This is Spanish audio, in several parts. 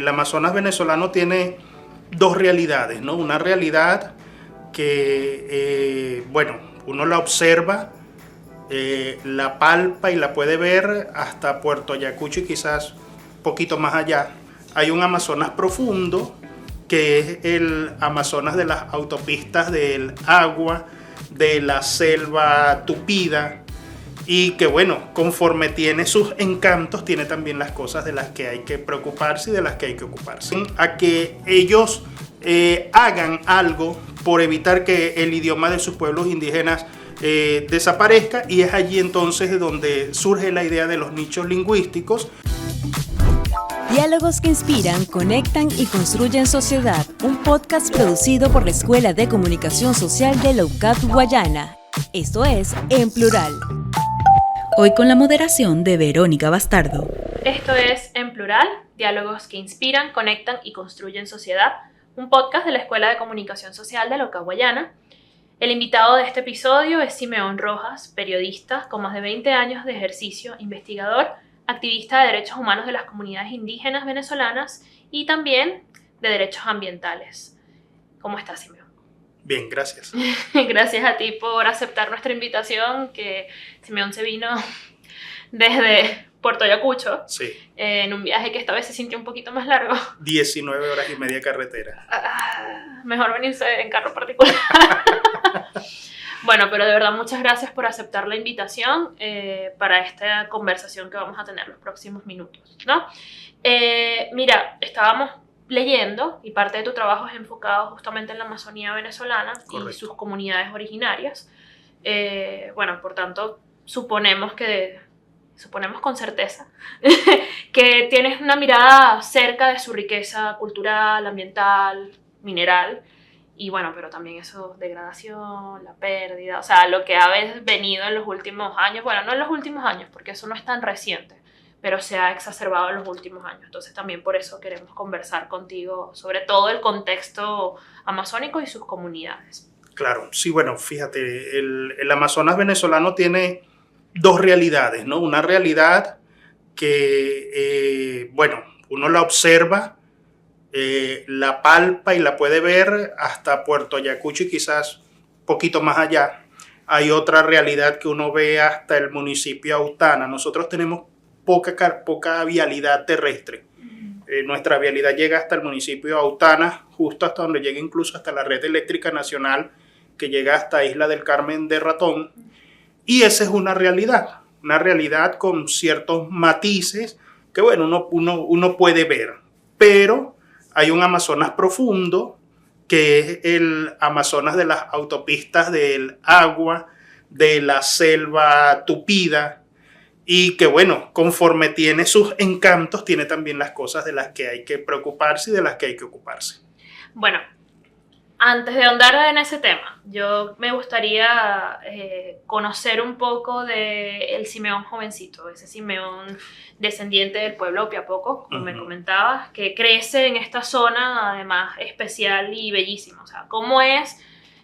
el Amazonas venezolano tiene dos realidades, ¿no? Una realidad que, uno la observa, la palpa y la puede ver hasta Puerto Ayacucho y quizás un poquito más allá. Hay un Amazonas profundo, que es el Amazonas de las autopistas del agua, de la selva tupida, y que conforme tiene sus encantos, tiene también las cosas de las que hay que preocuparse y de las que hay que ocuparse. A que ellos hagan algo por evitar que el idioma de sus pueblos indígenas desaparezca, y es allí entonces donde surge la idea de los nichos lingüísticos. Diálogos que inspiran, conectan y construyen sociedad. Un podcast producido por la Escuela de Comunicación Social de la UCAP Guayana. Esto es En Plural. Hoy con la moderación de Verónica Bastardo. Esto es En Plural, diálogos que inspiran, conectan y construyen sociedad. Un podcast de la Escuela de Comunicación Social de la UCAP Guayana. El invitado de este episodio es Simeón Rojas, periodista con más de 20 años de ejercicio, investigador, activista de derechos humanos de las comunidades indígenas venezolanas y también de derechos ambientales. ¿Cómo estás, Simeón? Bien, gracias. Gracias a ti por aceptar nuestra invitación, que Simeón se vino desde Puerto Ayacucho, sí, en un viaje que esta vez se sintió un poquito más largo. 19 horas y media carretera. Mejor venirse en carro particular. Bueno, pero de verdad muchas gracias por aceptar la invitación para esta conversación que vamos a tener los próximos minutos, ¿no? Mira, estábamos leyendo y parte de tu trabajo es enfocado justamente en la Amazonía venezolana. Correcto. Y sus comunidades originarias. Por tanto, suponemos con certeza que tienes una mirada cerca de su riqueza cultural, ambiental, mineral. Y pero también eso, degradación, la pérdida, o sea, lo que ha venido en los últimos años, no en los últimos años, porque eso no es tan reciente, pero se ha exacerbado en los últimos años. Entonces también por eso queremos conversar contigo sobre todo el contexto amazónico y sus comunidades. Claro, sí, fíjate, el Amazonas venezolano tiene dos realidades, ¿no? Una realidad que, uno la observa, la palpa y la puede ver hasta Puerto Ayacucho y quizás un poquito más allá. Hay otra realidad que uno ve hasta el municipio de Autana. Nosotros tenemos poca vialidad terrestre. Nuestra vialidad llega hasta el municipio de Autana, justo hasta donde llega incluso hasta la red eléctrica nacional, que llega hasta Isla del Carmen de Ratón. Y esa es una realidad con ciertos matices que uno puede ver, pero hay un Amazonas profundo, que es el Amazonas de las autopistas del agua, de la selva tupida, y que conforme tiene sus encantos, tiene también las cosas de las que hay que preocuparse y de las que hay que ocuparse. Bueno, antes de ahondar en ese tema, yo me gustaría conocer un poco del Simeón jovencito, ese Simeón descendiente del pueblo Opiapoco, como me comentabas, que crece en esta zona además especial y bellísima. O sea, ¿cómo es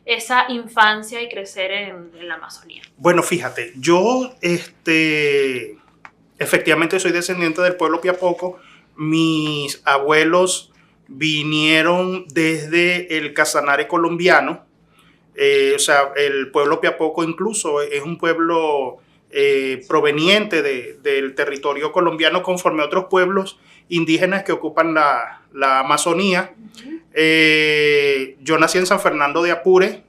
esa infancia y crecer en la Amazonía? Bueno, fíjate, yo efectivamente soy descendiente del pueblo Opiapoco. Mis abuelos vinieron desde el Casanare colombiano. El pueblo Opiapoco incluso es un pueblo proveniente del territorio colombiano, conforme a otros pueblos indígenas que ocupan la Amazonía. Yo nací en San Fernando de Apure.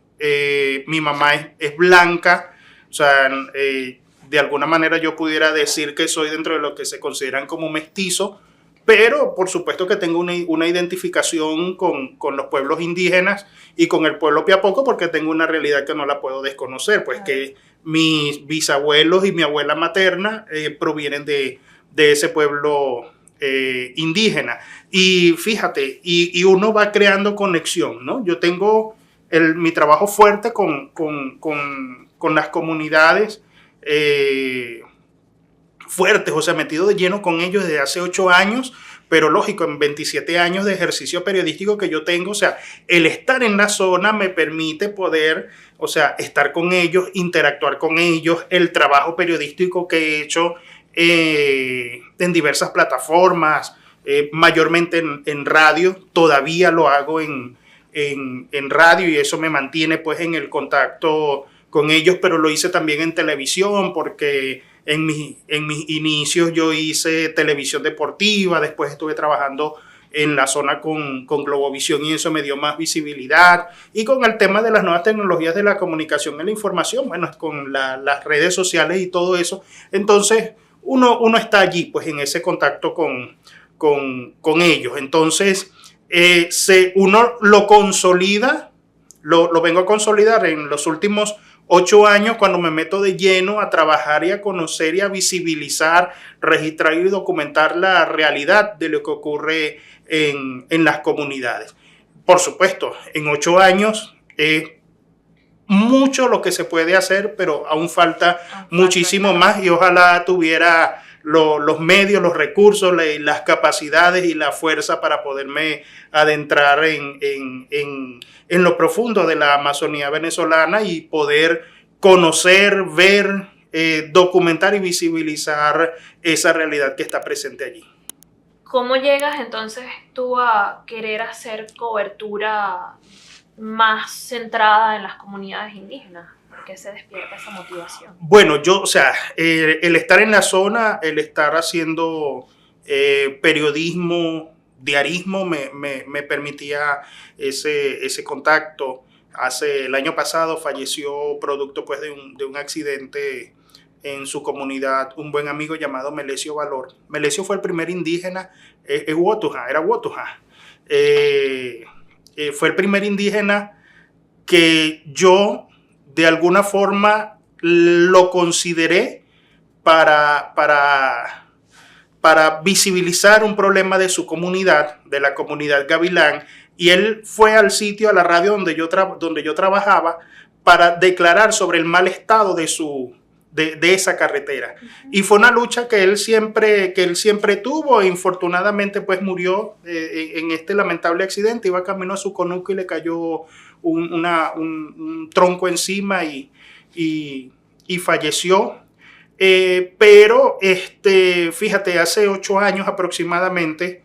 Mi mamá es blanca. O sea, de alguna manera yo pudiera decir que soy dentro de lo que se consideran como mestizo, pero por supuesto que tengo una identificación con los pueblos indígenas y con el pueblo Opiapoco, porque tengo una realidad que no la puedo desconocer, pues que mis bisabuelos y mi abuela materna provienen de ese pueblo indígena. Y fíjate, y uno va creando conexión, ¿no? Yo tengo mi trabajo fuerte con las comunidades fuertes, o sea, metido de lleno con ellos desde hace 8 años, pero lógico, en 27 años de ejercicio periodístico que yo tengo, o sea, el estar en la zona me permite poder, o sea, estar con ellos, interactuar con ellos, el trabajo periodístico que he hecho en diversas plataformas, mayormente en radio, todavía lo hago en radio y eso me mantiene pues en el contacto con ellos, pero lo hice también en televisión porque en mis inicios yo hice televisión deportiva, después estuve trabajando en la zona con Globovisión y eso me dio más visibilidad, y con el tema de las nuevas tecnologías de la comunicación y la información, bueno, con las redes sociales y todo eso, entonces uno está allí pues en ese contacto con ellos, entonces uno lo consolida, lo vengo a consolidar en los últimos 8 años cuando me meto de lleno a trabajar y a conocer y a visibilizar, registrar y documentar la realidad de lo que ocurre en las comunidades. Por supuesto, en 8 años es mucho lo que se puede hacer, pero aún falta muchísimo más y ojalá tuviera los medios, los recursos, las capacidades y la fuerza para poderme adentrar en lo profundo de la Amazonía venezolana y poder conocer, ver, documentar y visibilizar esa realidad que está presente allí. ¿Cómo llegas entonces tú a querer hacer cobertura más centrada en las comunidades indígenas? ¿Por qué se despierta esa motivación? Bueno, el estar en la zona, el estar haciendo periodismo, diarismo, me permitía ese contacto. El año pasado falleció producto pues, de un accidente en su comunidad un buen amigo llamado Melesio Valor. Melesio fue el primer indígena, era Wotuja. Fue el primer indígena que yo de alguna forma lo consideré para visibilizar un problema de su comunidad, de la comunidad Gavilán, y él fue al sitio, a la radio donde yo trabajaba, para declarar sobre el mal estado de esa carretera. Y fue una lucha que él siempre tuvo, e infortunadamente pues murió en este lamentable accidente. Iba camino a su conuco y le cayó un tronco encima y falleció. Pero fíjate, hace 8 años aproximadamente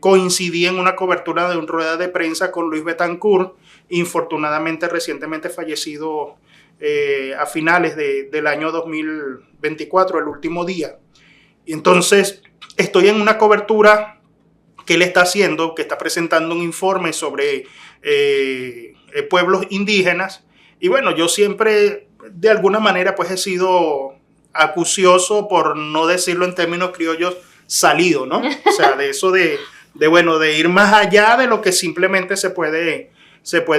coincidí en una cobertura de una rueda de prensa con Luis Betancourt, infortunadamente recientemente fallecido a finales del año 2024, el último día. Y entonces estoy en una cobertura que él está haciendo, que está presentando un informe sobre pueblos indígenas. Y bueno, yo siempre de alguna manera pues he sido acucioso, por no decirlo en términos criollos, salido, ¿no? O sea, de eso de ir más allá de lo que simplemente se puede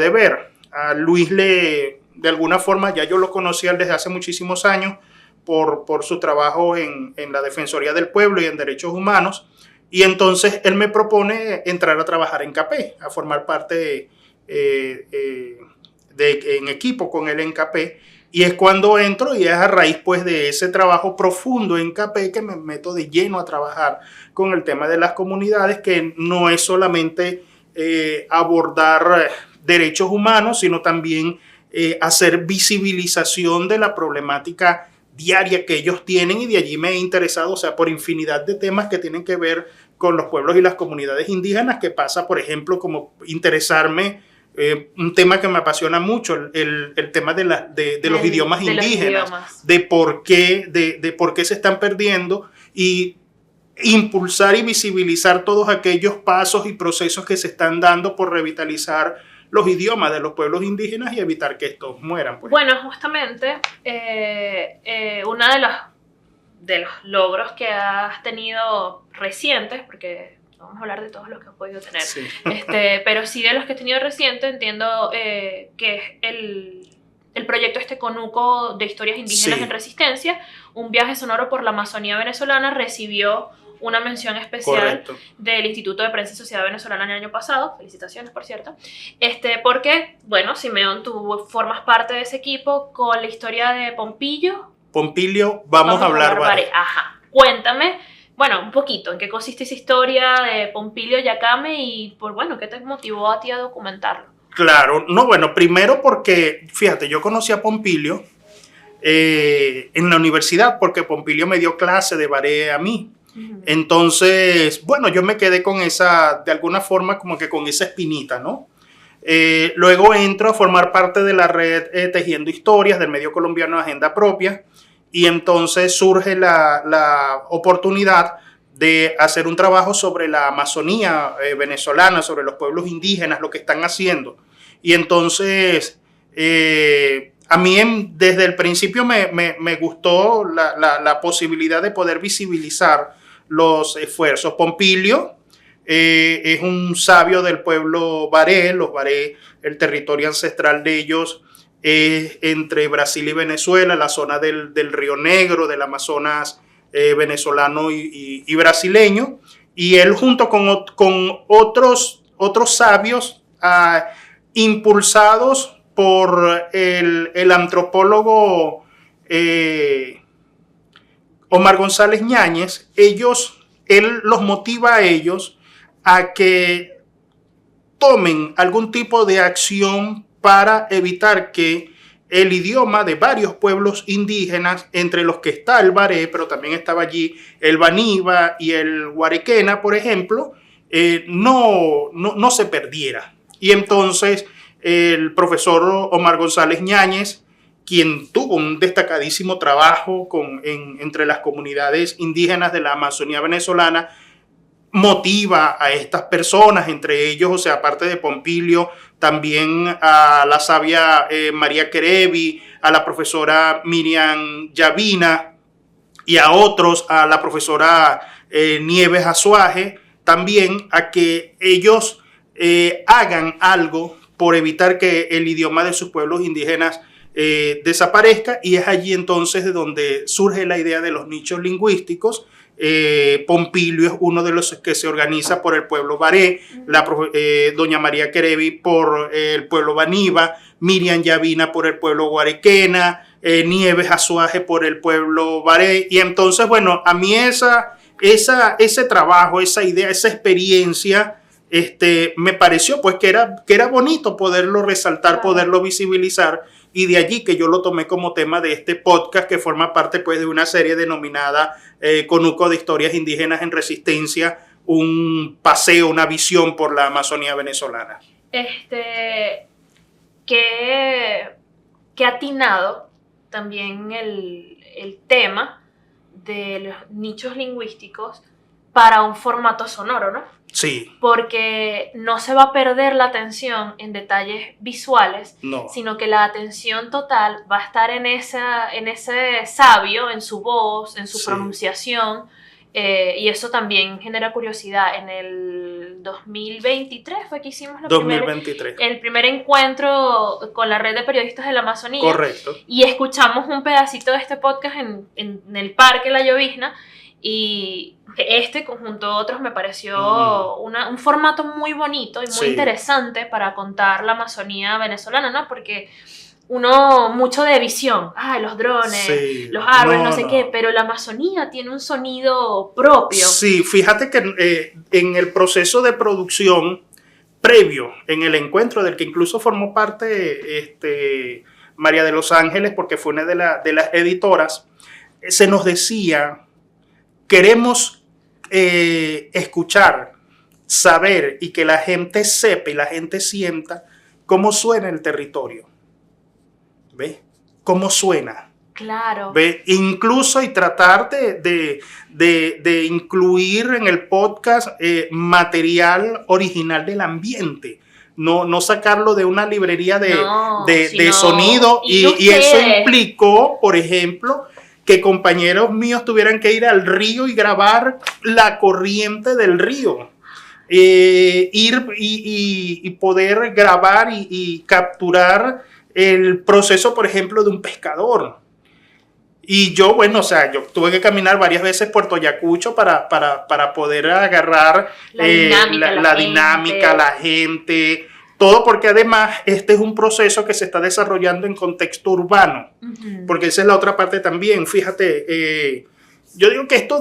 ver. A Luis de alguna forma ya yo lo conocía desde hace muchísimos años por su trabajo en la Defensoría del Pueblo y en Derechos Humanos, y entonces él me propone entrar a trabajar en CAPE, a formar parte en equipo con él en CAPE, y es cuando entro y es a raíz pues de ese trabajo profundo en CAPE que me meto de lleno a trabajar con el tema de las comunidades, que no es solamente abordar derechos humanos, sino también hacer visibilización de la problemática diaria que ellos tienen, y de allí me he interesado, o sea, por infinidad de temas que tienen que ver con los pueblos y las comunidades indígenas, que pasa, por ejemplo, como interesarme, un tema que me apasiona mucho, el tema de los idiomas indígenas, de por qué se están perdiendo, y impulsar y visibilizar todos aquellos pasos y procesos que se están dando por revitalizar los idiomas de los pueblos indígenas y evitar que estos mueran. Pues. Bueno, justamente uno de los logros que has tenido recientes, porque vamos a hablar de todos los que has podido tener, sí. Pero sí de los que has tenido recientes, entiendo que es el proyecto Conuco de Historias Indígenas, sí, en Resistencia, un viaje sonoro por la Amazonía venezolana, recibió una mención especial, correcto, del Instituto de Prensa y Sociedad Venezolana el año pasado. Felicitaciones, por cierto. Porque, bueno, Simeón, tú formas parte de ese equipo con la historia de Pompilio. Vamos a hablar, vale. Ajá. Cuéntame, bueno, un poquito, ¿en qué consiste esa historia de Pompilio Yacame y, qué te motivó a ti a documentarlo? Claro, no, bueno, primero porque, fíjate, yo conocí a Pompilio en la universidad porque Pompilio me dio clase de ballet a mí. Entonces, bueno, yo me quedé con esa, de alguna forma, como que con esa espinita, ¿no? Luego entro a formar parte de la red Tejiendo Historias del medio colombiano Agenda Propia, y entonces surge la oportunidad de hacer un trabajo sobre la Amazonía venezolana, sobre los pueblos indígenas, lo que están haciendo. Y entonces, a mí desde el principio me gustó la posibilidad de poder visibilizar los esfuerzos. Pompilio es un sabio del pueblo Baré. Los Baré, el territorio ancestral de ellos es entre Brasil y Venezuela, la zona del Río Negro, del Amazonas venezolano y brasileño. Y él junto con otros sabios impulsados por el antropólogo Omar González Ñáñez, él los motiva a ellos a que tomen algún tipo de acción para evitar que el idioma de varios pueblos indígenas, entre los que está el Baré, pero también estaba allí el Baniba y el Guarequena, por ejemplo, no se perdiera. Y entonces el profesor Omar González Ñáñez, quien tuvo un destacadísimo trabajo entre las comunidades indígenas de la Amazonía venezolana, motiva a estas personas, entre ellos, o sea, aparte de Pompilio, también a la sabia María Kerevi, a la profesora Miriam Yavina y a otros, a la profesora Nieves Azuaje, también a que ellos hagan algo por evitar que el idioma de sus pueblos indígenas desaparezca, y es allí entonces de donde surge la idea de los nichos lingüísticos. Pompilio es uno de los que se organiza por el pueblo Baré, doña María Kerevi por el pueblo Baniba, Miriam Yavina por el pueblo Guarequena, Nieves Azuaje por el pueblo Baré. Y entonces, bueno, a mí ese trabajo, esa idea, esa experiencia, me pareció pues que era bonito poderlo resaltar, poderlo visibilizar, y de allí que yo lo tomé como tema de este podcast, que forma parte pues de una serie denominada Conuco de Historias Indígenas en Resistencia, un paseo, una visión por la Amazonía venezolana. Qué atinado también el tema de los nichos lingüísticos para un formato sonoro, ¿no? Sí. Porque no se va a perder la atención en detalles visuales, no, sino que la atención total va a estar en ese sabio, en su voz, en su pronunciación, y eso también genera curiosidad. En el 2023 fue que hicimos el primer encuentro con la red de periodistas de la Amazonía. Correcto. Y escuchamos un pedacito de este podcast en el Parque La Llovizna, y junto a otros me pareció un formato muy bonito y muy interesante para contar la Amazonía venezolana, ¿no? Porque mucho de visión, los drones, los árboles, no sé qué, pero la Amazonía tiene un sonido propio. Sí, fíjate que en el proceso de producción previo, en el encuentro del que incluso formó parte María de los Ángeles, porque fue una de las editoras, se nos decía: queremos escuchar, saber y que la gente sepa y la gente sienta cómo suena el territorio. ¿Ves? ¿Cómo suena? Claro. ¿Ves? Incluso y tratar de incluir en el podcast material original del ambiente. No sacarlo de una librería de sonido. Y eso implicó, por ejemplo, que compañeros míos tuvieran que ir al río y grabar la corriente del río. Ir y poder grabar y capturar el proceso, por ejemplo, de un pescador. Y yo tuve que caminar varias veces Puerto Ayacucho para poder agarrar la dinámica, la gente, todo, porque además este es un proceso que se está desarrollando en contexto urbano, porque esa es la otra parte también. Fíjate, yo digo que esto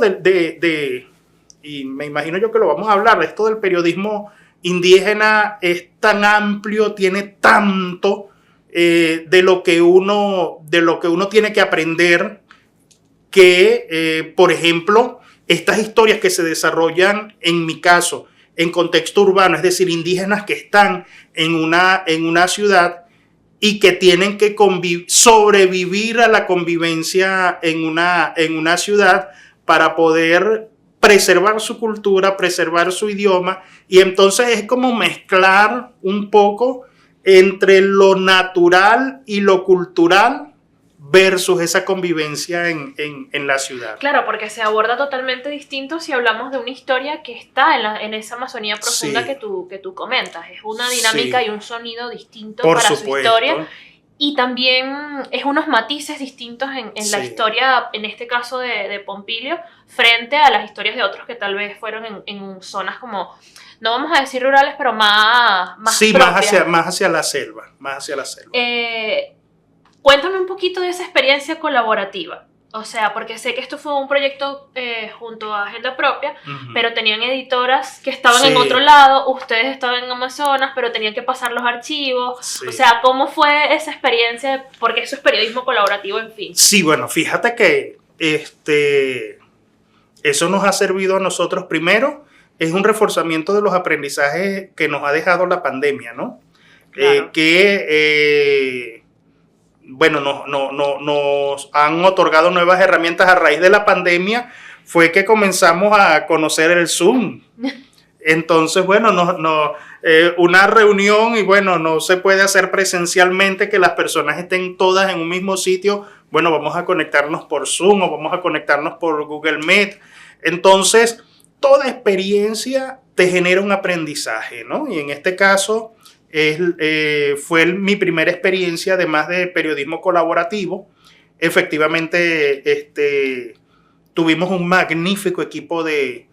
y me imagino yo que lo vamos a hablar, esto del periodismo indígena es tan amplio, tiene tanto de lo que uno tiene que aprender, que por ejemplo estas historias que se desarrollan, en mi caso, en contexto urbano, es decir, indígenas que están en una ciudad y que tienen que sobrevivir a la convivencia en una ciudad para poder preservar su cultura, preservar su idioma, y entonces es como mezclar un poco entre lo natural y lo cultural versus esa convivencia en la ciudad. Claro, porque se aborda totalmente distinto si hablamos de una historia que está en esa Amazonía profunda, sí, que tú comentas. Es una dinámica, sí, y un sonido distinto por para supuesto. Su historia. Y también es unos matices distintos en sí, la historia, en este caso de Pompilio, frente a las historias de otros que tal vez fueron en zonas como, no vamos a decir rurales, pero más sí, propias. más hacia la selva. Cuéntame un poquito de esa experiencia colaborativa. O sea, porque sé que esto fue un proyecto junto a Agenda Propia, pero tenían editoras que estaban, sí, en otro lado, ustedes estaban en Amazonas, pero tenían que pasar los archivos. Sí. O sea, ¿cómo fue esa experiencia? Porque eso es periodismo colaborativo, en fin. Sí, bueno, fíjate que eso nos ha servido a nosotros. Primero, es un reforzamiento de los aprendizajes que nos ha dejado la pandemia, ¿no? Claro. Bueno, nos han otorgado nuevas herramientas a raíz de la pandemia. Fue que comenzamos a conocer el Zoom. Entonces, bueno, una reunión, y bueno, no se puede hacer presencialmente, que las personas estén todas en un mismo sitio. Bueno, vamos a conectarnos por Zoom o vamos a conectarnos por Google Meet. Entonces, toda experiencia te genera un aprendizaje, ¿no? Y en este caso fue mi primera experiencia, además de periodismo colaborativo. Efectivamente, tuvimos un magnífico equipo de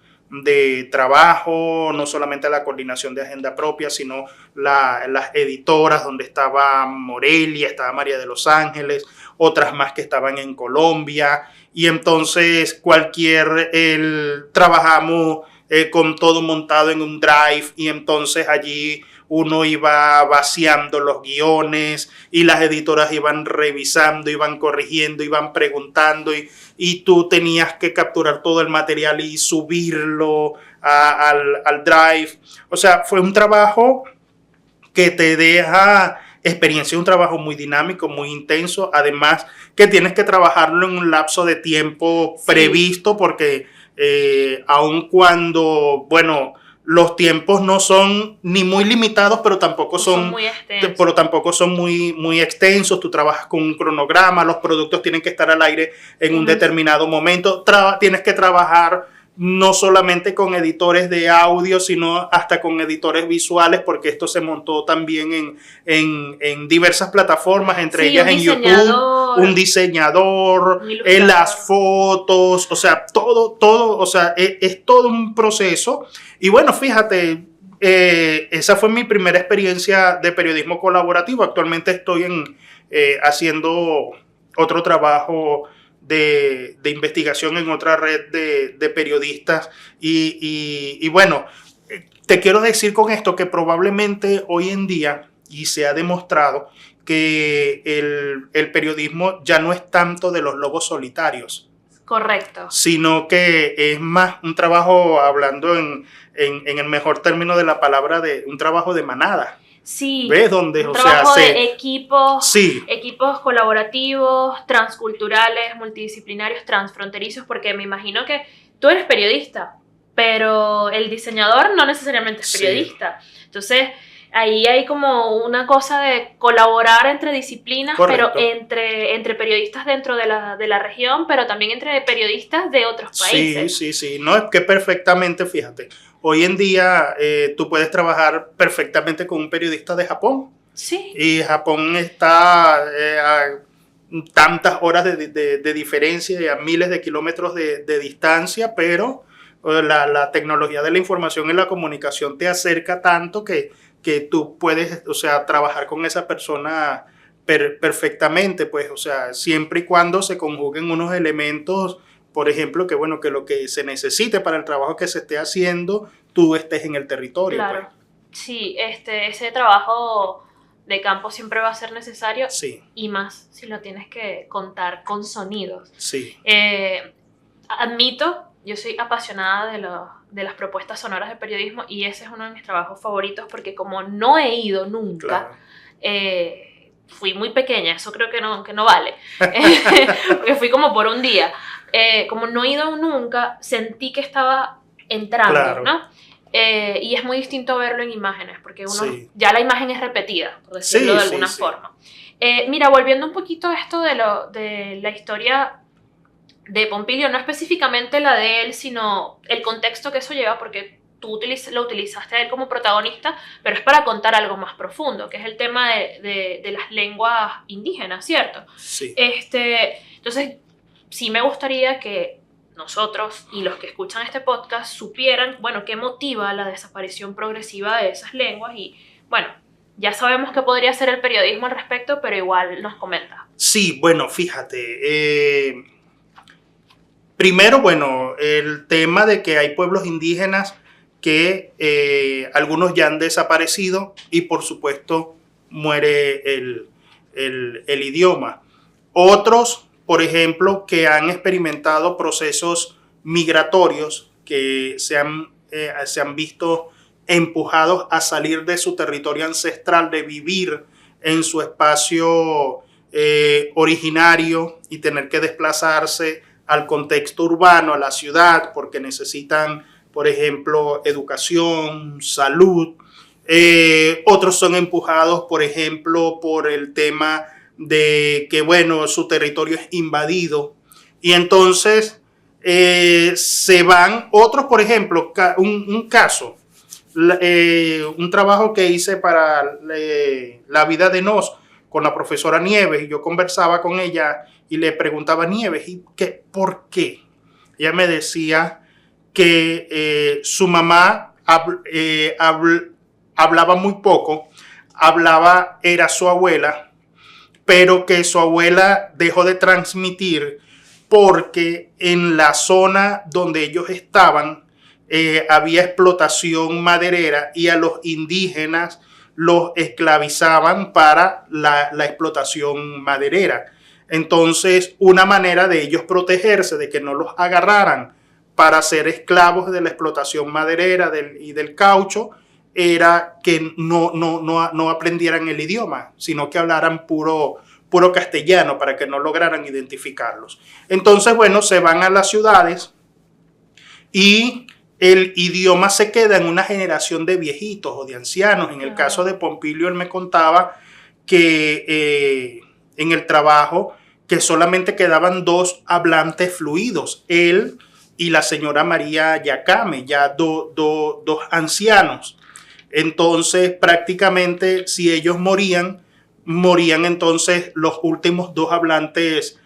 trabajo, no solamente la coordinación de Agenda Propia, sino las editoras, donde estaba Morelia, estaba María de los Ángeles, otras más que estaban en Colombia, y entonces trabajamos con todo montado en un Drive, y entonces allí uno iba vaciando los guiones y las editoras iban revisando, iban corrigiendo, iban preguntando, y tú tenías que capturar todo el material y subirlo al Drive. O sea, fue un trabajo que te deja experiencia, un trabajo muy dinámico, muy intenso, además que tienes que trabajarlo en un lapso de tiempo previsto, porque aun cuando, bueno, los tiempos no son ni muy limitados, pero tampoco son muy extensos. Tú trabajas con un cronograma, los productos tienen que estar al aire en un determinado momento. Tienes que trabajar no solamente con editores de audio, sino hasta con editores visuales, porque esto se montó también en diversas plataformas, entre ellas en YouTube, un diseñador, las fotos, o sea, todo, o sea, es todo un proceso. Y bueno, fíjate, esa fue mi primera experiencia de periodismo colaborativo. Actualmente estoy haciendo otro trabajo de investigación en otra red de periodistas, y bueno, te quiero decir con esto que probablemente hoy en día, y se ha demostrado, que el periodismo ya no es tanto de los lobos solitarios. Correcto. Sino que es más un trabajo, hablando en el mejor término de la palabra, de un trabajo de manada. Sí, ¿ves? Donde, un trabajo de equipos, sí, equipos colaborativos, transculturales, multidisciplinarios, transfronterizos, porque me imagino que tú eres periodista, pero el diseñador no necesariamente es periodista. Sí. Entonces, ahí hay como una cosa de colaborar entre disciplinas, correcto, pero entre periodistas dentro de la región, pero también entre periodistas de otros países. Sí. No, es que perfectamente, fíjate, hoy en día tú puedes trabajar perfectamente con un periodista de Japón. Sí. Y Japón está a tantas horas de diferencia y a miles de kilómetros de distancia, pero la tecnología de la información y la comunicación te acerca tanto que tú puedes, o sea, trabajar con esa persona perfectamente, pues, o sea, siempre y cuando se conjuguen unos elementos, por ejemplo, que bueno, que lo que se necesite para el trabajo que se esté haciendo, tú estés en el territorio. Claro. Pues. Sí, ese trabajo de campo siempre va a ser necesario, sí, y más si lo tienes que contar con sonidos. Sí. Admito yo soy apasionada de las propuestas sonoras de periodismo y ese es uno de mis trabajos favoritos porque como no he ido nunca, fui muy pequeña, eso creo que no vale, porque fui como por un día. Como no he ido nunca, sentí que estaba entrando, ¿no? Y es muy distinto verlo en imágenes, porque ya la imagen es repetida, por decirlo de alguna forma. Mira, volviendo un poquito a esto de la historia de Pompilio, no específicamente la de él, sino el contexto que eso lleva, porque tú lo utilizaste a él como protagonista, pero es para contar algo más profundo, que es el tema de las lenguas indígenas, ¿cierto? Sí. Entonces, sí me gustaría que nosotros y los que escuchan este podcast supieran, bueno, qué motiva la desaparición progresiva de esas lenguas y, bueno, ya sabemos que podría ser el periodismo al respecto, pero igual nos comenta. Sí, bueno, fíjate, primero, bueno, el tema de que hay pueblos indígenas que algunos ya han desaparecido y por supuesto muere el idioma. Otros, por ejemplo, que han experimentado procesos migratorios que se han visto empujados a salir de su territorio ancestral, de vivir en su espacio originario y tener que desplazarse al contexto urbano, a la ciudad, porque necesitan, por ejemplo, educación, salud. Otros son empujados, por ejemplo, por el tema de que, bueno, su territorio es invadido. Y entonces se van otros, por ejemplo, un caso, un trabajo que hice para La vida de Nos con la profesora Nieves, y yo conversaba con ella y le preguntaba a Nieves, ¿por qué? Ella me decía que su mamá hablaba muy poco, era su abuela, pero que su abuela dejó de transmitir porque en la zona donde ellos estaban había explotación maderera y a los indígenas los esclavizaban para la explotación maderera. Entonces, una manera de ellos protegerse, de que no los agarraran para ser esclavos de la explotación maderera y del caucho, era que no aprendieran el idioma, sino que hablaran puro castellano para que no lograran identificarlos. Entonces, bueno, se van a las ciudades y el idioma se queda en una generación de viejitos o de ancianos. En el caso de Pompilio, él me contaba que en el trabajo que solamente quedaban 2 hablantes fluidos, él y la señora María Yacame, ya dos ancianos. Entonces, prácticamente, si ellos morían entonces los últimos 2 hablantes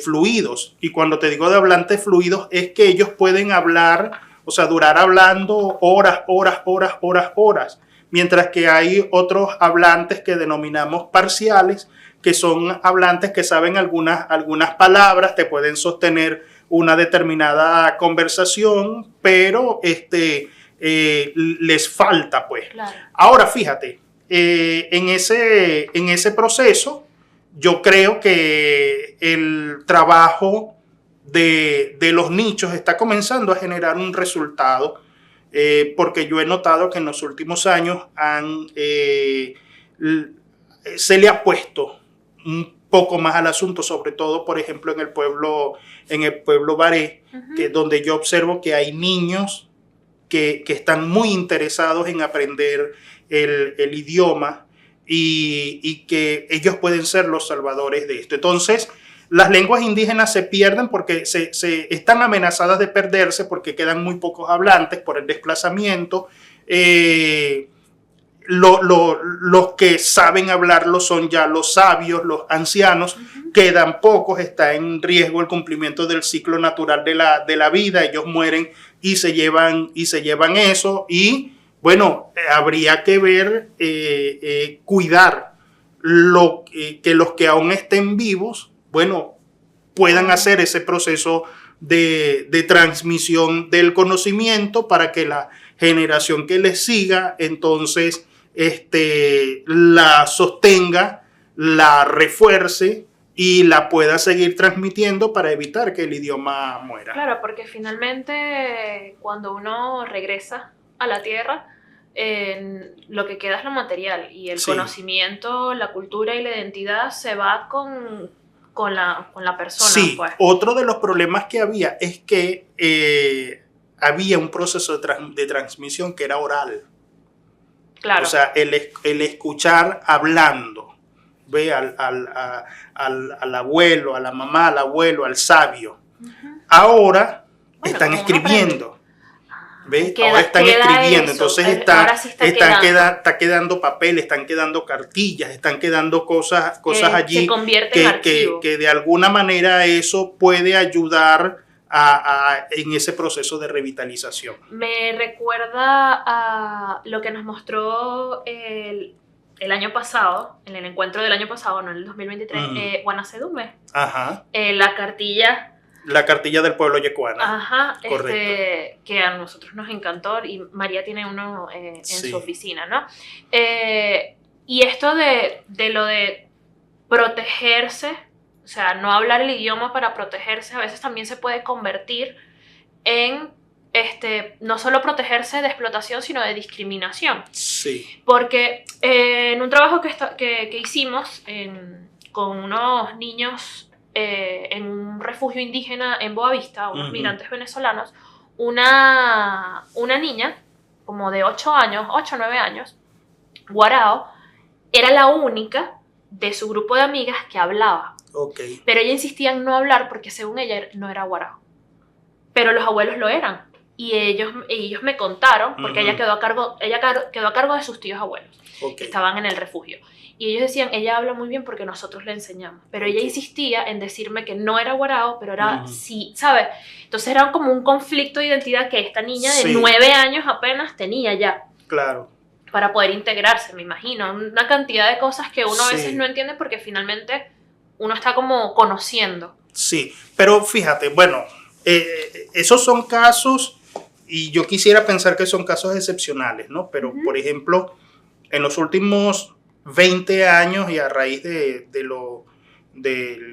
fluidos. Y cuando te digo de hablantes fluidos, es que ellos pueden hablar, o sea, durar hablando horas, mientras que hay otros hablantes que denominamos parciales, que son hablantes que saben algunas palabras, te pueden sostener una determinada conversación, pero les falta, pues. Claro. Ahora, fíjate, en ese proceso, yo creo que el trabajo de los nichos está comenzando a generar un resultado, porque yo he notado que en los últimos años se le ha puesto un poco más al asunto, sobre todo, por ejemplo, en el pueblo Baré, que donde yo observo que hay niños que están muy interesados en aprender el idioma y que ellos pueden ser los salvadores de esto. Entonces, las lenguas indígenas se pierden porque se están amenazadas de perderse porque quedan muy pocos hablantes por el desplazamiento. Los que saben hablarlo son ya los sabios, los ancianos, quedan pocos, está en riesgo el cumplimiento del ciclo natural de la vida, ellos mueren y se llevan eso, y bueno, habría que ver, cuidar que los que aún estén vivos, bueno, puedan hacer ese proceso de transmisión del conocimiento para que la generación que les siga, entonces, la sostenga, la refuerce y la pueda seguir transmitiendo para evitar que el idioma muera. Claro, porque finalmente cuando uno regresa a la tierra, lo que queda es lo material y el conocimiento, la cultura y la identidad se va con la persona. Sí, pues. Otro de los problemas que había es que había un proceso de transmisión que era oral. Claro. O sea, el escuchar hablando, ve al abuelo, a la mamá, al abuelo, al sabio. Ahora están escribiendo. ¿Ves? Ahora están escribiendo, eso. entonces está quedando papel, están quedando cartillas, están quedando cosas allí que de alguna manera eso puede ayudar en ese proceso de revitalización. Me recuerda a lo que nos mostró el año pasado, en el encuentro del año pasado, no en el 2023, Guanacedume. Ajá. La cartilla. La cartilla del pueblo yecuana. Ajá, correcto. Que a nosotros nos encantó y María tiene uno en su oficina, ¿no? Y esto de lo de protegerse, o sea, no hablar el idioma para protegerse, a veces también se puede convertir en, no solo protegerse de explotación, sino de discriminación. Sí. Porque en un trabajo que hicimos con unos niños en un refugio indígena en Boavista, unos migrantes venezolanos, una niña como de 8 o 9 años, guarao, era la única de su grupo de amigas que hablaba. Okay. Pero ella insistía en no hablar porque según ella no era guarao. Pero los abuelos lo eran. Y ellos me contaron, porque ella quedó a cargo de sus tíos abuelos, que estaban en el refugio. Y ellos decían, ella habla muy bien porque nosotros le enseñamos. Pero ella insistía en decirme que no era guarao, pero era sí, ¿sabes? Entonces era como un conflicto de identidad que esta niña de 9 años apenas tenía ya. Claro. Para poder integrarse, me imagino. Una cantidad de cosas que uno a veces no entiende porque finalmente uno está como conociendo. Sí, pero fíjate, bueno, esos son casos, y yo quisiera pensar que son casos excepcionales, ¿no? Pero, por ejemplo, en los últimos 20 años y a raíz del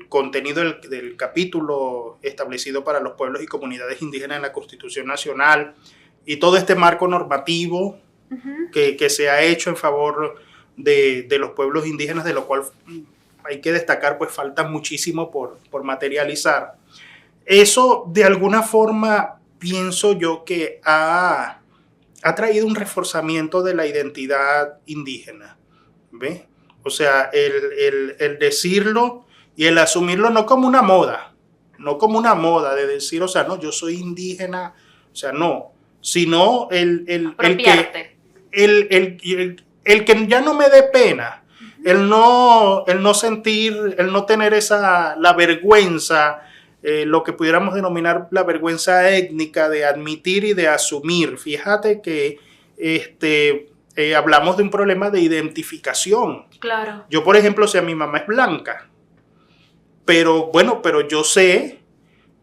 contenido del capítulo establecido para los pueblos y comunidades indígenas en la Constitución Nacional y todo este marco normativo que se ha hecho en favor de los pueblos indígenas, de lo cual hay que destacar, pues falta muchísimo por materializar. Eso de alguna forma pienso yo que ha traído un reforzamiento de la identidad indígena. ¿Ve? O sea, el decirlo y el asumirlo no como una moda de decir, o sea, no, yo soy indígena, o sea, no, sino el que ya no me dé pena, el no sentir, el no tener la vergüenza, lo que pudiéramos denominar la vergüenza étnica de admitir y de asumir. Fíjate que hablamos de un problema de identificación. Claro. Yo, por ejemplo, mi mamá es blanca, pero yo sé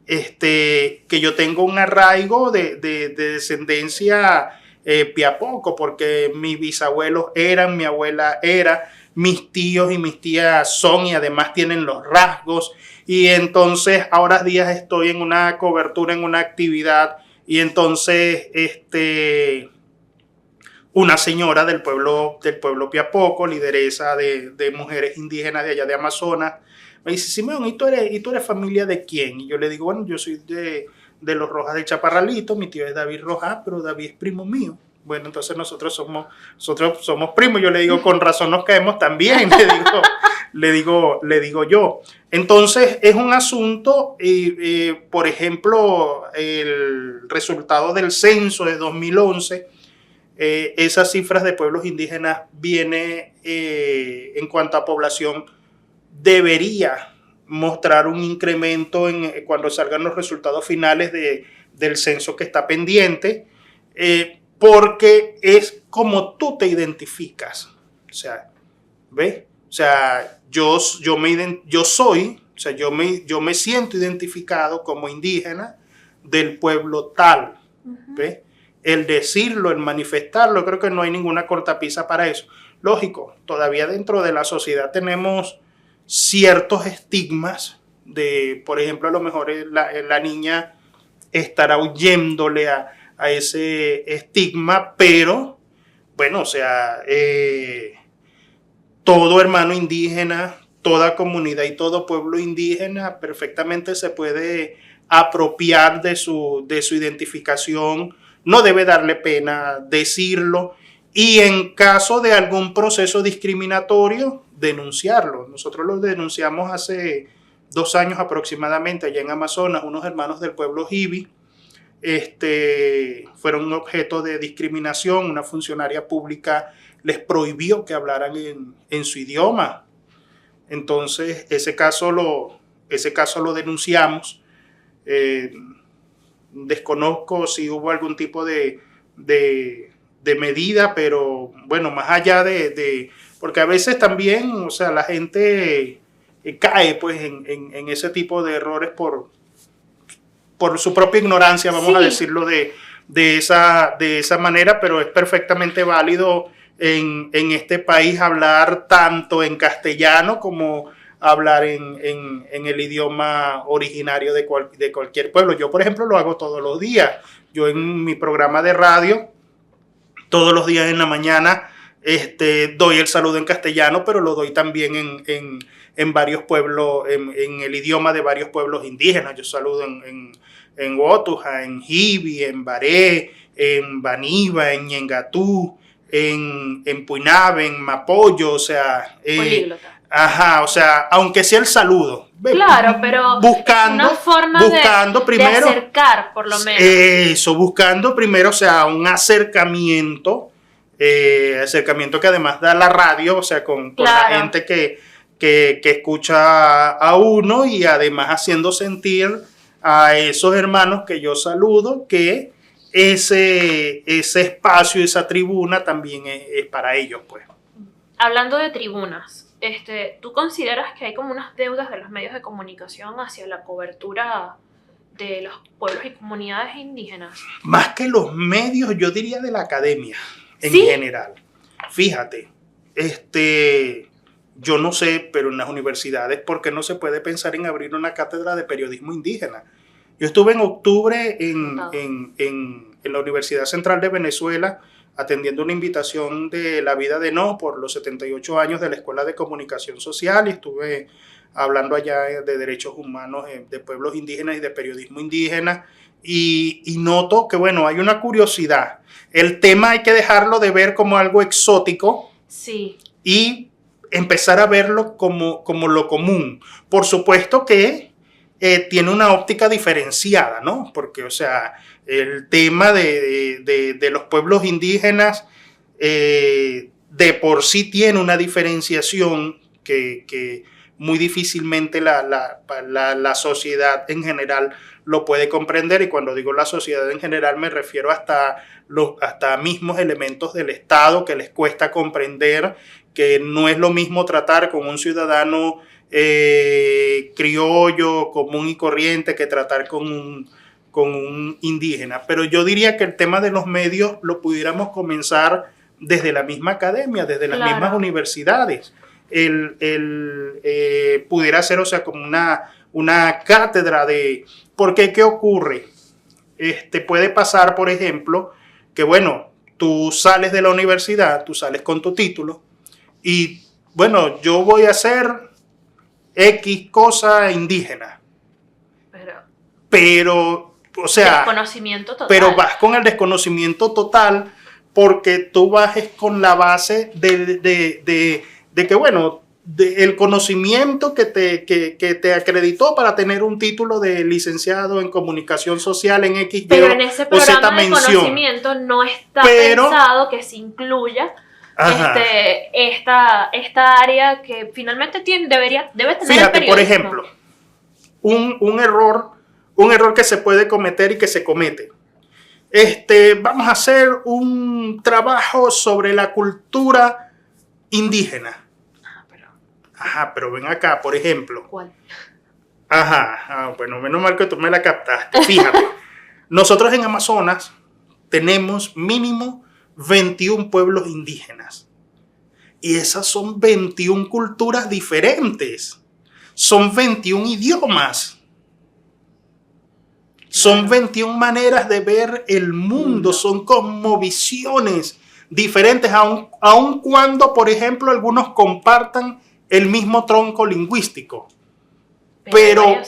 que yo tengo un arraigo de descendencia piapoco, porque mis bisabuelos eran, mi abuela era, mis tíos y mis tías son y además tienen los rasgos, y entonces ahora días estoy en una cobertura, en una actividad, y entonces una señora del pueblo piapoco, lideresa de mujeres indígenas de allá de Amazonas, me dice, Simeón, ¿y tú eres familia de quién? Y yo le digo, bueno, yo soy de los Rojas del Chaparralito, mi tío es David Rojas, pero David es primo mío. Bueno, entonces nosotros somos primos. Yo le digo, con razón nos caemos también, le digo yo. Entonces es un asunto, por ejemplo, el resultado del censo de 2011, esas cifras de pueblos indígenas viene en cuanto a población, debería mostrar un incremento cuando salgan los resultados finales del censo que está pendiente, porque es como tú te identificas. O sea, ¿ves? O sea, yo me siento identificado como indígena del pueblo tal. ¿Ves? El decirlo, el manifestarlo, creo que no hay ninguna cortapisa para eso. Lógico, todavía dentro de la sociedad tenemos ciertos estigmas de, por ejemplo, a lo mejor la niña estará huyéndole a ese estigma, pero bueno, o sea, todo hermano indígena, toda comunidad y todo pueblo indígena perfectamente se puede apropiar de su identificación, no debe darle pena decirlo, y en caso de algún proceso discriminatorio, denunciarlo. Nosotros lo denunciamos hace 2 años aproximadamente allá en Amazonas, unos hermanos del pueblo Jibi fueron objeto de discriminación. Una funcionaria pública les prohibió que hablaran en su idioma. Entonces ese caso lo denunciamos. Desconozco si hubo algún tipo de medida, pero bueno, más allá porque a veces también, o sea, la gente cae pues en ese tipo de errores por su propia ignorancia, vamos a decirlo de esa manera, pero es perfectamente válido en este país hablar tanto en castellano como hablar en el idioma originario de cualquier pueblo. Yo, por ejemplo, lo hago todos los días. Yo en mi programa de radio, todos los días en la mañana, doy el saludo en castellano, pero lo doy también en varios pueblos, en el idioma de varios pueblos indígenas. Yo saludo en Wotuja, en Jibi, en Baré, en Baniba, en Ñengatú, en Puinave, en Mapoyo, o sea... Ajá, o sea, aunque sea el saludo. Claro, pero buscando, es una forma primero, de acercar, por lo menos. Eso, buscando primero, o sea, un acercamiento que además da la radio, o sea, con la gente que escucha a uno, y además haciendo sentir a esos hermanos que yo saludo que ese espacio, esa tribuna también es para ellos, pues. Hablando de tribunas, ¿tú consideras que hay como unas deudas de los medios de comunicación hacia la cobertura de los pueblos y comunidades indígenas? Más que los medios, yo diría de la academia en general. Fíjate, yo no sé, pero en las universidades, ¿por qué no se puede pensar en abrir una cátedra de periodismo indígena? Yo estuve en octubre en la Universidad Central de Venezuela atendiendo una invitación de La Vida de No por los 78 años de la Escuela de Comunicación Social, y estuve hablando allá de derechos humanos de pueblos indígenas y de periodismo indígena, y noto que, bueno, hay una curiosidad. El tema hay que dejarlo de ver como algo exótico y empezar a verlo como lo común. Por supuesto que tiene una óptica diferenciada, ¿no? Porque, o sea, el tema de los pueblos indígenas de por sí tiene una diferenciación que muy difícilmente la sociedad en general lo puede comprender, y cuando digo la sociedad en general me refiero hasta mismos elementos del Estado que les cuesta comprender que no es lo mismo tratar con un ciudadano criollo, común y corriente, que tratar con un indígena. Pero yo diría que el tema de los medios lo pudiéramos comenzar desde la misma academia, desde las mismas universidades. Pudiera ser, o sea, como una cátedra porque ¿qué ocurre? Puede pasar, por ejemplo, que bueno, tú sales de la universidad, tú sales con tu título y bueno, yo voy a hacer X cosa indígena. Pero o sea, desconocimiento total. Pero vas con el desconocimiento total, porque tú vas con la base de que, bueno, el conocimiento que te acreditó para tener un título de licenciado en comunicación social en X, pero en ese programa de conocimiento no está pensado que se incluya esta área que finalmente debe tener. Fíjate, por ejemplo, un error que se puede cometer y que se comete. Vamos a hacer un trabajo sobre la cultura indígena. Pero ven acá, por ejemplo. ¿Cuál? Bueno, menos mal que tú me la captaste. Fíjate, nosotros en Amazonas tenemos mínimo 21 pueblos indígenas. Y esas son 21 culturas diferentes. Son 21 idiomas. Son 21 maneras de ver el mundo. Son cosmovisiones diferentes, aun cuando, por ejemplo, algunos compartan el mismo tronco lingüístico. Pero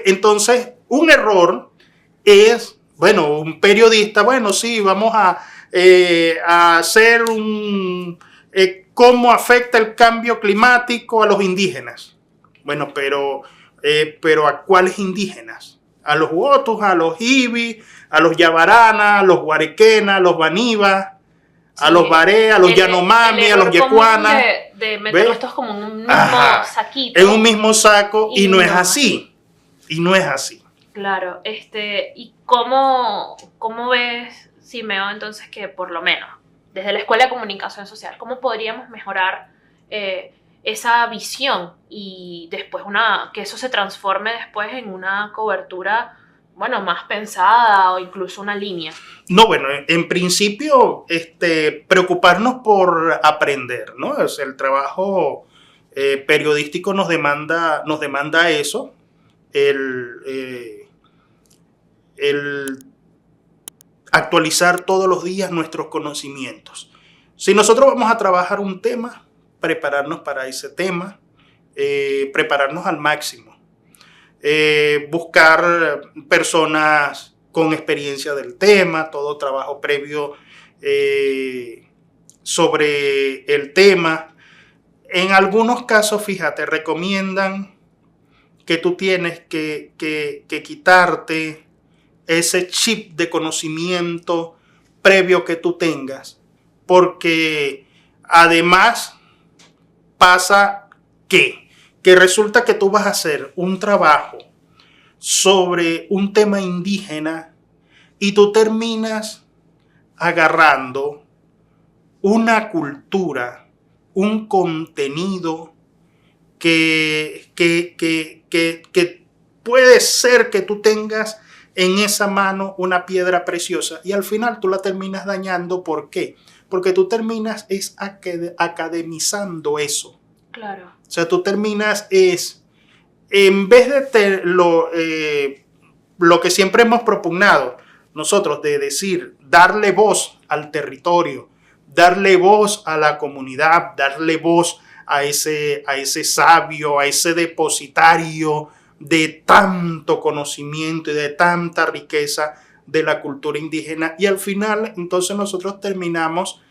entonces, un error es, bueno, un periodista, bueno, sí, vamos a hacer cómo afecta el cambio climático a los indígenas. Bueno, pero ¿a cuáles indígenas? A los Wotus, a los Ibi, a los Yabarana, a los Guarequena, a los Baniba, a los Baré, a los Yanomami, a los Yecuana. De meter estos como en un mismo saquito. En un mismo saco, y no es así. Y no es así. Claro, ¿y cómo ves, Simeo, entonces, que por lo menos desde la Escuela de Comunicación Social, cómo podríamos mejorar esa visión y después que eso se transforme después en una cobertura, bueno, más pensada o incluso una línea? No, bueno, en principio, preocuparnos por aprender, ¿no? O sea, el trabajo periodístico nos demanda eso, el actualizar todos los días nuestros conocimientos. Si nosotros vamos a trabajar un tema, prepararnos para ese tema, prepararnos al máximo, buscar personas con experiencia del tema, todo trabajo previo sobre el tema. En algunos casos, fíjate, recomiendan que tú tienes que quitarte ese chip de conocimiento previo que tú tengas, porque además pasa que resulta que tú vas a hacer un trabajo sobre un tema indígena y tú terminas agarrando una cultura, un contenido que puede ser que tú tengas en esa mano una piedra preciosa y al final tú la terminas dañando. ¿Por qué? Porque tú terminas academizando eso. Claro. O sea, tú terminas en vez de lo que siempre hemos propugnado nosotros, de decir, darle voz al territorio, darle voz a la comunidad, darle voz a ese sabio, a ese depositario de tanto conocimiento y de tanta riqueza de la cultura indígena. Y al final, entonces nosotros terminamos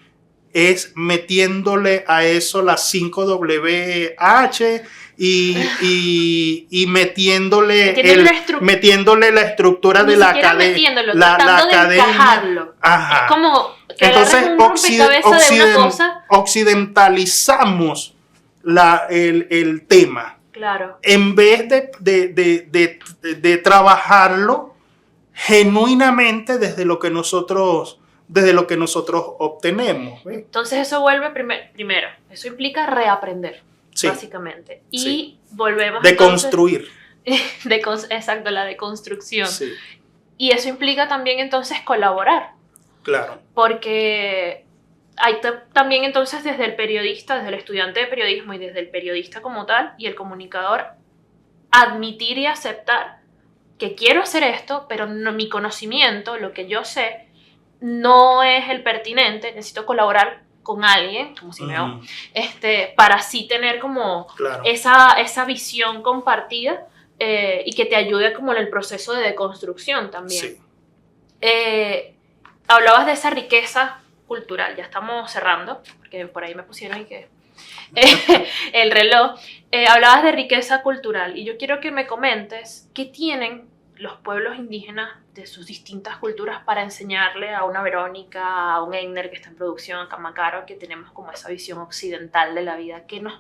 metiéndole a eso las 5WH y metiéndole la estructura de la academia. Tratando de encajarlo. Ajá. Es como que entonces un rompecabezas de una cosa. Occidentalizamos el tema. Claro. En vez de trabajarlo genuinamente desde lo que nosotros obtenemos. ¿Ves? Entonces eso vuelve primero, eso implica reaprender, sí, básicamente. Y sí, volvemos de construir. Exacto, la deconstrucción. Sí. Y eso implica también entonces colaborar. Claro. Porque hay también entonces desde el periodista, desde el estudiante de periodismo y desde el periodista como tal y el comunicador, admitir y aceptar que quiero hacer esto, pero no, mi conocimiento, lo que yo sé, no es el pertinente, necesito colaborar con alguien, como Simeo, para así tener como claro, esa visión compartida y que te ayude como en el proceso de deconstrucción también. Sí. Hablabas de esa riqueza cultural, ya estamos cerrando, porque por ahí me pusieron y que el reloj. Hablabas de riqueza cultural y yo quiero que me comentes qué tienen los pueblos indígenas de sus distintas culturas para enseñarle a una Verónica, a un Egner que está en producción, a Camacaro, que tenemos como esa visión occidental de la vida. ¿Qué no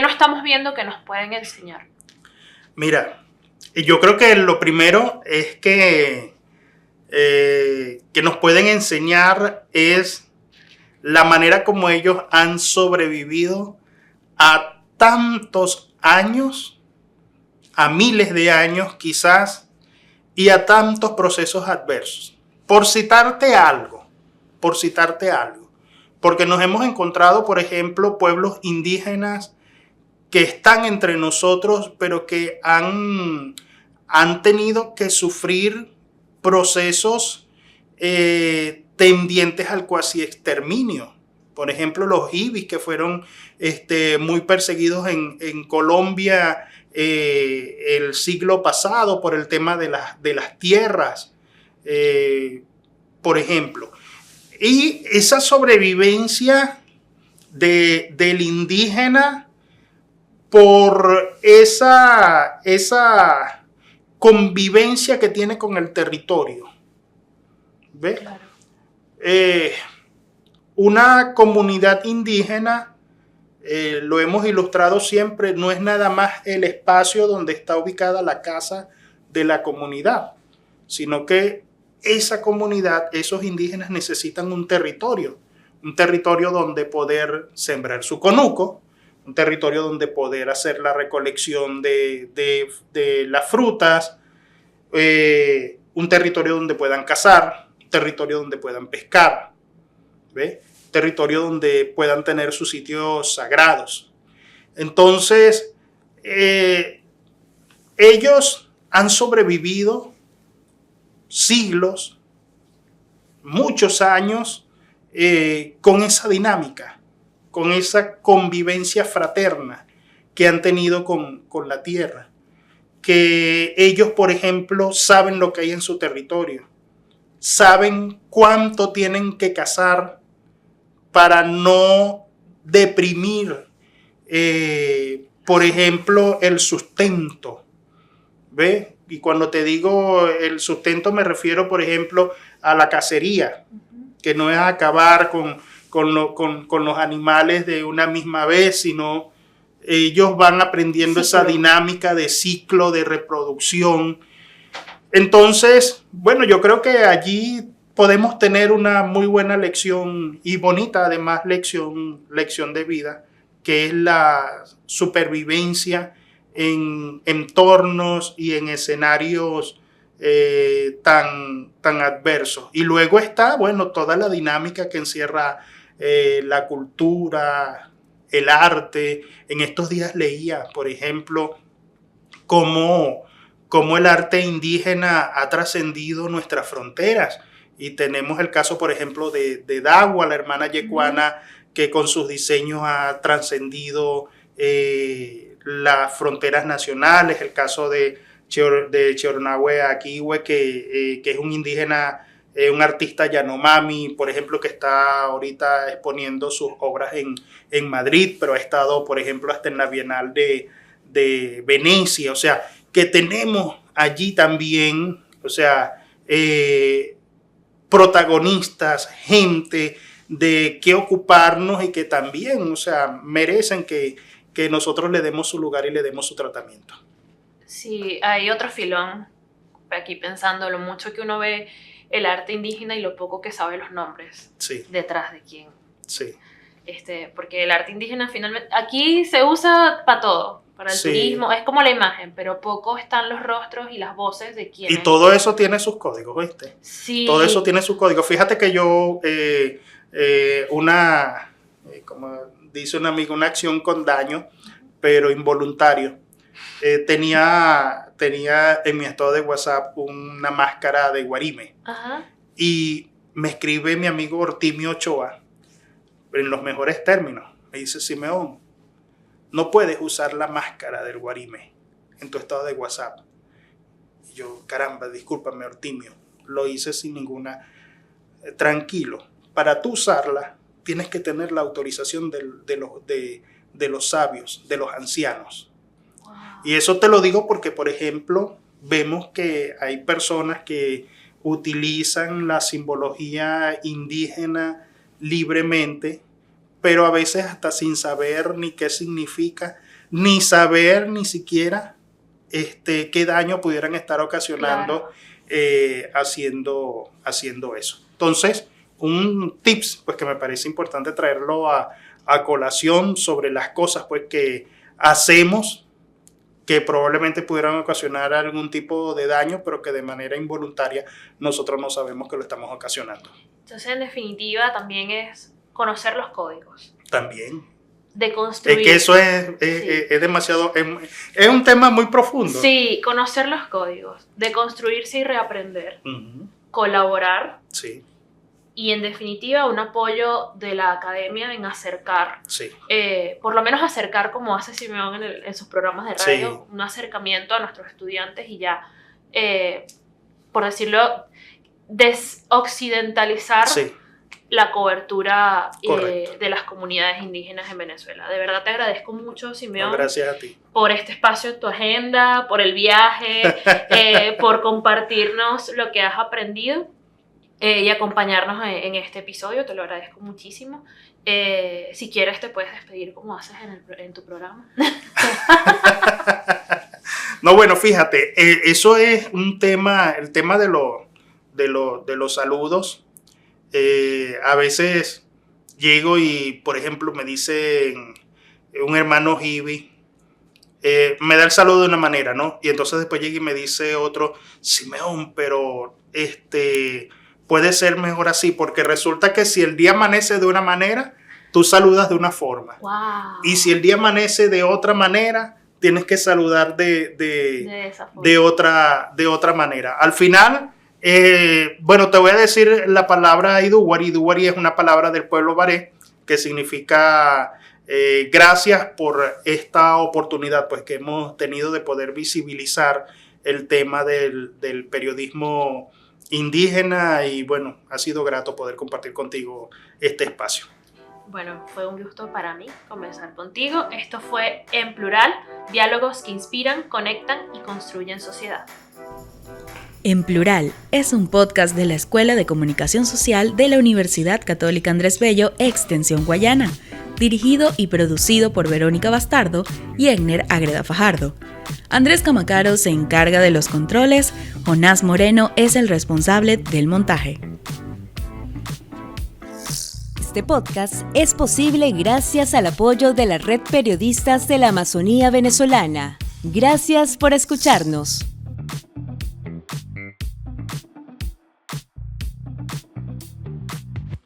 estamos viendo que nos pueden enseñar? Mira, yo creo que lo primero es que nos pueden enseñar es la manera como ellos han sobrevivido a tantos años, a miles de años quizás, y a tantos procesos adversos. Por citarte algo, porque nos hemos encontrado, por ejemplo, pueblos indígenas que están entre nosotros, pero que han tenido que sufrir procesos tendientes al cuasi exterminio. Por ejemplo, los ibis, que fueron muy perseguidos en Colombia el siglo pasado por el tema de las tierras, por ejemplo. Y esa sobrevivencia del indígena por esa convivencia que tiene con el territorio. ¿Ves? Claro. Una comunidad indígena, lo hemos ilustrado siempre, no es nada más el espacio donde está ubicada la casa de la comunidad, sino que esa comunidad, esos indígenas necesitan un territorio donde poder sembrar su conuco, un territorio donde poder hacer la recolección de las frutas, un territorio donde puedan cazar, un territorio donde puedan pescar, ¿ve? Un territorio donde puedan tener sus sitios sagrados. Entonces, ellos han sobrevivido siglos, muchos años, con esa dinámica, con esa convivencia fraterna que han tenido con la tierra. Que ellos, por ejemplo, saben lo que hay en su territorio, saben cuánto tienen que cazar para no deprimir, por ejemplo, el sustento. ¿Ves? Y cuando te digo el sustento me refiero, por ejemplo, a la cacería, que no es acabar con los animales de una misma vez, sino ellos van aprendiendo esa dinámica de ciclo, de reproducción. Entonces, bueno, yo creo que allí podemos tener una muy buena lección y bonita, además, lección de vida, que es la supervivencia en entornos y en escenarios tan adversos. Y luego está, bueno, toda la dinámica que encierra la cultura, el arte. En estos días leía, por ejemplo, cómo el arte indígena ha trascendido nuestras fronteras. Y tenemos el caso, por ejemplo, de Dagua, la hermana yecuana, que con sus diseños ha trascendido las fronteras nacionales. El caso de Chornahue Aquihue, que es un indígena, un artista Yanomami, por ejemplo, que está ahorita exponiendo sus obras en Madrid, pero ha estado, por ejemplo, hasta en la Bienal de Venecia. O sea, que tenemos allí también, o sea, protagonistas, gente de qué ocuparnos y que también, o sea, merecen que nosotros le demos su lugar y le demos su tratamiento. Sí, hay otro filón, aquí pensando lo mucho que uno ve el arte indígena y lo poco que sabe los nombres detrás de quién. Sí. Porque el arte indígena finalmente, aquí se usa para todo, para el turismo, es como la imagen, pero poco están los rostros y las voces de quién. Y todo eso tiene sus códigos, ¿viste? Sí. Todo eso tiene sus códigos. Fíjate que yo, como dice un amigo, una acción con daño, pero involuntario. Tenía en mi estado de WhatsApp una máscara de guarime. Ajá. Y me escribe mi amigo Ortimio Ochoa, en los mejores términos. Me dice: Simeón, no puedes usar la máscara del guarime en tu estado de WhatsApp. Y yo, caramba, discúlpame, Ortimio, lo hice sin ninguna... Tranquilo, para tú usarla tienes que tener la autorización de los sabios, de los ancianos. Wow. Y eso te lo digo porque, por ejemplo, vemos que hay personas que utilizan la simbología indígena libremente, pero a veces hasta sin saber ni qué significa, ni saber ni siquiera qué daño pudieran estar ocasionando, haciendo eso. Entonces, un tips pues, que me parece importante traerlo a colación sobre las cosas pues, que hacemos que probablemente pudieran ocasionar algún tipo de daño, pero que de manera involuntaria nosotros no sabemos que lo estamos ocasionando. Entonces, en definitiva, también es conocer los códigos. También. De construir. Es que eso es demasiado, es un tema muy profundo. Sí, conocer los códigos, de construirse y reaprender, colaborar. Sí. Y en definitiva un apoyo de la academia en acercar, sí. Por lo menos acercar como hace Simeón en sus programas de radio, sí. un acercamiento a nuestros estudiantes y ya, por decirlo, desoccidentalizar sí. la cobertura de las comunidades indígenas en Venezuela. De verdad te agradezco mucho, Simeón. No, gracias a ti. Por este espacio en tu agenda, por el viaje, por compartirnos lo que has aprendido y acompañarnos en este episodio. Te lo agradezco muchísimo. Si quieres te puedes despedir como haces en tu programa. No, bueno, fíjate, eso es un tema, el tema de los saludos. A veces llego y, por ejemplo, me dicen un hermano hibi, me da el saludo de una manera, ¿no? Y entonces después llega y me dice otro, Simeón, pero puede ser mejor así, porque resulta que si el día amanece de una manera, tú saludas de una forma. Wow. Y si el día amanece de otra manera, tienes que saludar de otra manera. Al final, bueno, te voy a decir la palabra Iduwari. Iduwari es una palabra del pueblo baré que significa gracias por esta oportunidad pues, que hemos tenido de poder visibilizar el tema del periodismo indígena y bueno, ha sido grato poder compartir contigo este espacio. Bueno, fue un gusto para mí conversar contigo. Esto fue En Plural, diálogos que inspiran, conectan y construyen sociedad. En Plural es un podcast de la Escuela de Comunicación Social de la Universidad Católica Andrés Bello, Extensión Guayana, dirigido y producido por Verónica Bastardo y Egner Ágreda Fajardo. Andrés Camacaro se encarga de los controles, Jonás Moreno es el responsable del montaje. Este podcast es posible gracias al apoyo de la Red Periodistas de la Amazonía Venezolana. Gracias por escucharnos.